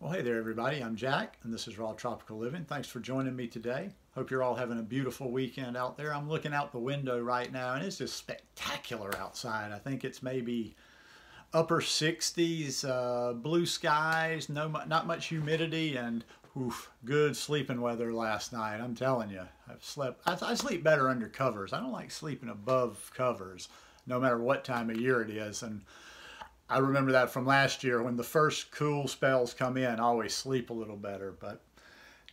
Well, hey there, everybody. I'm Jack, and this is Raw Tropical Living. Thanks for joining me today. Hope you're all having a beautiful weekend out there. I'm looking out the window right now, and it's just spectacular outside. I think it's maybe upper 60s, blue skies, not much humidity, and good sleeping weather last night. I'm telling you, I sleep better under covers. I don't like sleeping above covers, no matter what time of year it is. And I remember that from last year when the first cool spells come in, I always sleep a little better. But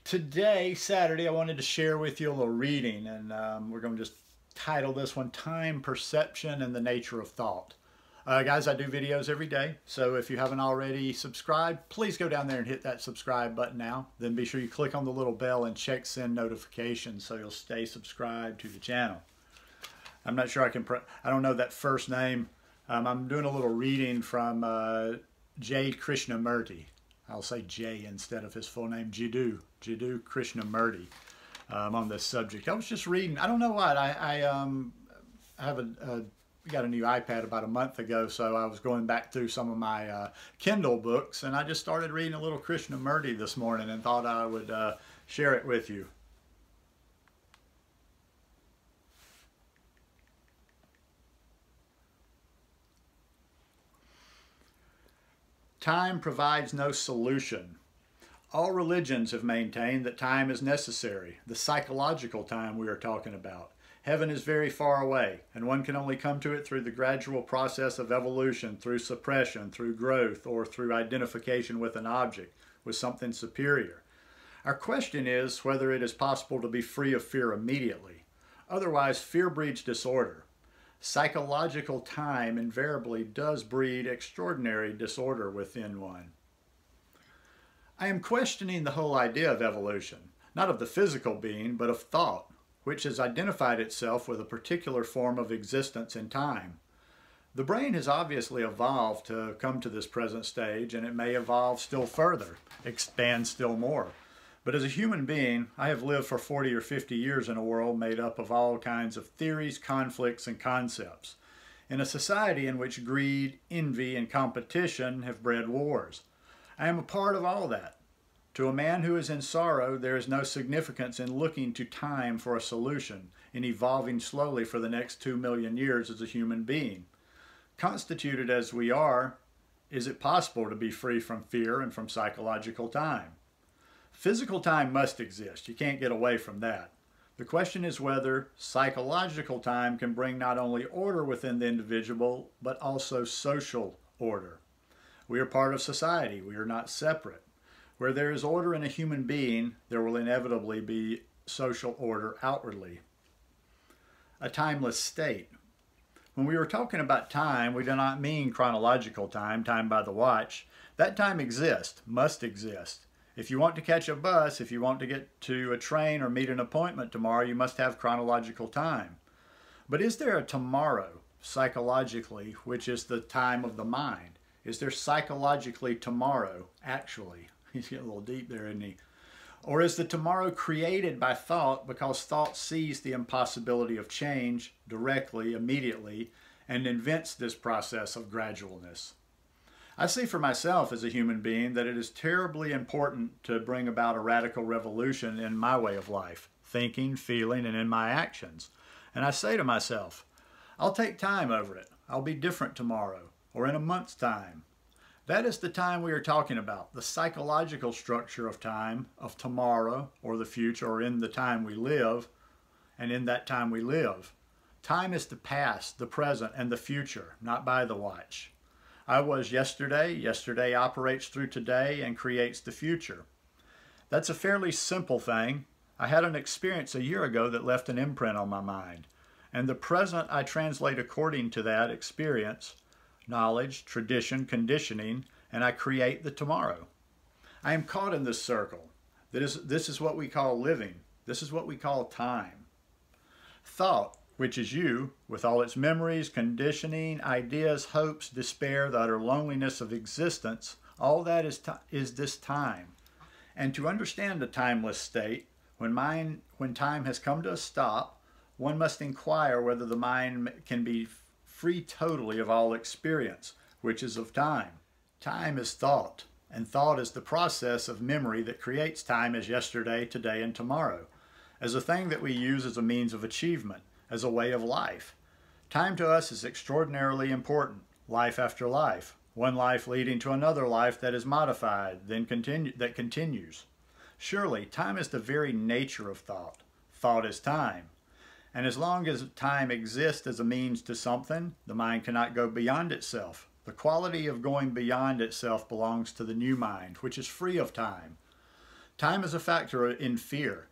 today, Saturday, I wanted to share with you a little reading, and we're going to just title this one, Time, Perception, and the Nature of Thought. Guys, I do videos every day, so if you haven't already subscribed, please go down there and hit that subscribe button now. Then be sure you click on the little bell and check send notifications so you'll stay subscribed to the channel. I'm not sure I don't know that first name. I'm doing a little reading from Jiddu Krishnamurti. I'll say Jay instead of his full name, Jiddu Krishnamurti, on this subject. I was just reading, I don't know what, I got a new iPad about a month ago, so I was going back through some of my Kindle books, and I just started reading a little Krishnamurti this morning and thought I would share it with you. Time provides no solution. All religions have maintained that time is necessary, the psychological time we are talking about. Heaven is very far away, and one can only come to it through the gradual process of evolution, through suppression, through growth, or through identification with an object, with something superior. Our question is whether it is possible to be free of fear immediately. Otherwise, fear breeds disorder. Psychological time invariably does breed extraordinary disorder within one. I am questioning the whole idea of evolution, not of the physical being, but of thought, which has identified itself with a particular form of existence in time. The brain has obviously evolved to come to this present stage, and it may evolve still further, expand still more. But as a human being, I have lived for 40 or 50 years in a world made up of all kinds of theories, conflicts, and concepts. In a society in which greed, envy, and competition have bred wars. I am a part of all that. To a man who is in sorrow, there is no significance in looking to time for a solution, in evolving slowly for the next 2 million years as a human being. Constituted as we are, is it possible to be free from fear and from psychological time? Physical time must exist. You can't get away from that. The question is whether psychological time can bring not only order within the individual, but also social order. We are part of society. We are not separate. Where there is order in a human being, there will inevitably be social order outwardly. A timeless state. When we were talking about time, we do not mean chronological time, time by the watch. That time exists, must exist. If you want to catch a bus, if you want to get to a train or meet an appointment tomorrow, you must have chronological time. But is there a tomorrow, psychologically, which is the time of the mind? Is there psychologically tomorrow, actually? He's getting a little deep there, isn't he? Or is the tomorrow created by thought because thought sees the impossibility of change directly, immediately, and invents this process of gradualness? I see for myself as a human being that it is terribly important to bring about a radical revolution in my way of life, thinking, feeling, and in my actions. And I say to myself, I'll take time over it. I'll be different tomorrow, or in a month's time. That is the time we are talking about, the psychological structure of time, of tomorrow, or the future, or in the time we live, and in that time we live. Time is the past, the present, and the future, not by the watch. I was yesterday, yesterday operates through today and creates the future. That's a fairly simple thing. I had an experience a year ago that left an imprint on my mind, and the present I translate according to that experience, knowledge, tradition, conditioning, and I create the tomorrow. I am caught in this circle. This is what we call living. This is what we call time. Thought, which is you, with all its memories, conditioning, ideas, hopes, despair, the utter loneliness of existence, all that is this time. And to understand a timeless state, when time has come to a stop, one must inquire whether the mind can be free totally of all experience, which is of time. Time is thought. And thought is the process of memory that creates time as yesterday, today, and tomorrow, as a thing that we use as a means of achievement, as a way of life. Time to us is extraordinarily important, life after life, one life leading to another life that is modified, then that continues. Surely, time is the very nature of thought. Thought is time. And as long as time exists as a means to something, the mind cannot go beyond itself. The quality of going beyond itself belongs to the new mind, which is free of time. Time is a factor in fear.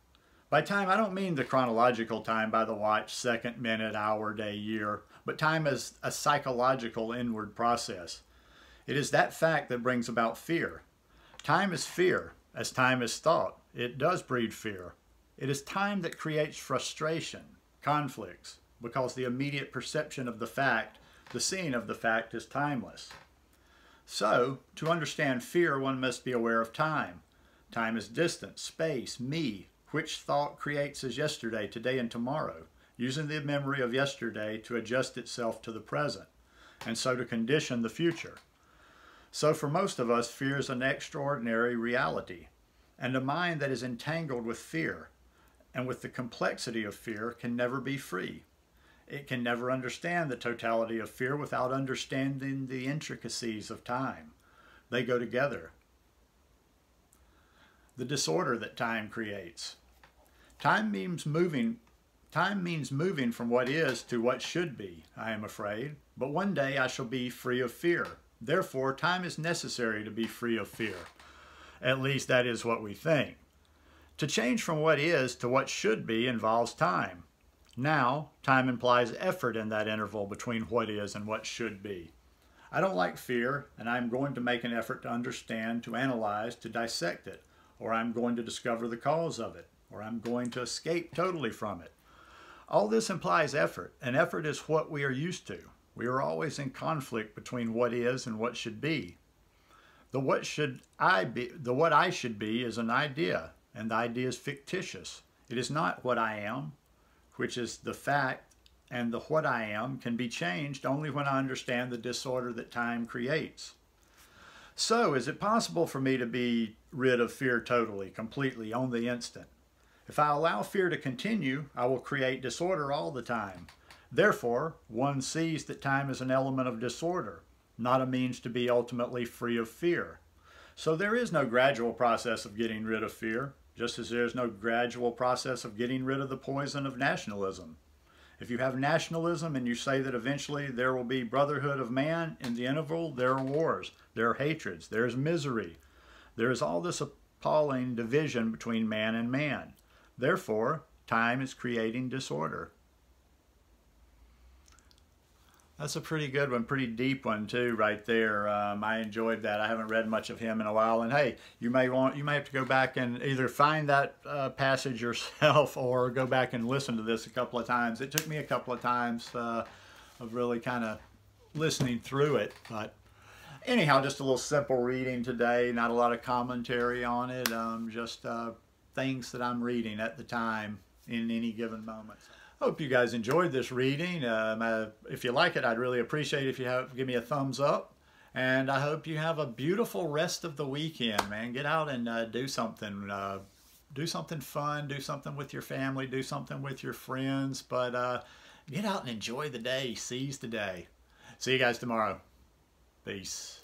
By time, I don't mean the chronological time by the watch, second, minute, hour, day, year, but time is a psychological inward process. It is that fact that brings about fear. Time is fear, as time is thought. It does breed fear. It is time that creates frustration, conflicts, because the immediate perception of the fact, the seeing of the fact, is timeless. So, to understand fear, one must be aware of time. Time is distance, space, me, which thought creates as yesterday, today, and tomorrow, using the memory of yesterday to adjust itself to the present, and so to condition the future. So for most of us, fear is an extraordinary reality, and a mind that is entangled with fear and with the complexity of fear can never be free. It can never understand the totality of fear without understanding the intricacies of time. They go together. The disorder that time creates. Time means moving from what is to what should be, I am afraid. But one day I shall be free of fear. Therefore, time is necessary to be free of fear. At least that is what we think. To change from what is to what should be involves time. Now, time implies effort in that interval between what is and what should be. I don't like fear, and I'm going to make an effort to understand, to analyze, to dissect it, or I'm going to discover the cause of it, or I'm going to escape totally from it. All this implies effort, and effort is what we are used to. We are always in conflict between what is and what should be. The what I should be is an idea, and the idea is fictitious. It is not what I am, which is the fact, and the what I am can be changed only when I understand the disorder that time creates. So, is it possible for me to be rid of fear totally, completely, on the instant? If I allow fear to continue, I will create disorder all the time. Therefore, one sees that time is an element of disorder, not a means to be ultimately free of fear. So there is no gradual process of getting rid of fear, just as there is no gradual process of getting rid of the poison of nationalism. If you have nationalism and you say that eventually there will be brotherhood of man, in the interval there are wars, there are hatreds, there is misery. There is all this appalling division between man and man. Therefore, time is creating disorder. That's a pretty good one, pretty deep one too, right there. I enjoyed that. I haven't read much of him in a while, and hey, you may have to go back and either find that passage yourself or go back and listen to this a couple of times. It took me a couple of times of really kind of listening through it, but anyhow, just a little simple reading today. Not a lot of commentary on it. Just things that I'm reading at the time in any given moment. Hope you guys enjoyed this reading. If you like it, I'd really appreciate it if you give me a thumbs up. And I hope you have a beautiful rest of the weekend, man. Get out and do something. Do something fun. Do something with your family. Do something with your friends. But get out and enjoy the day. Seize the day. See you guys tomorrow. Peace.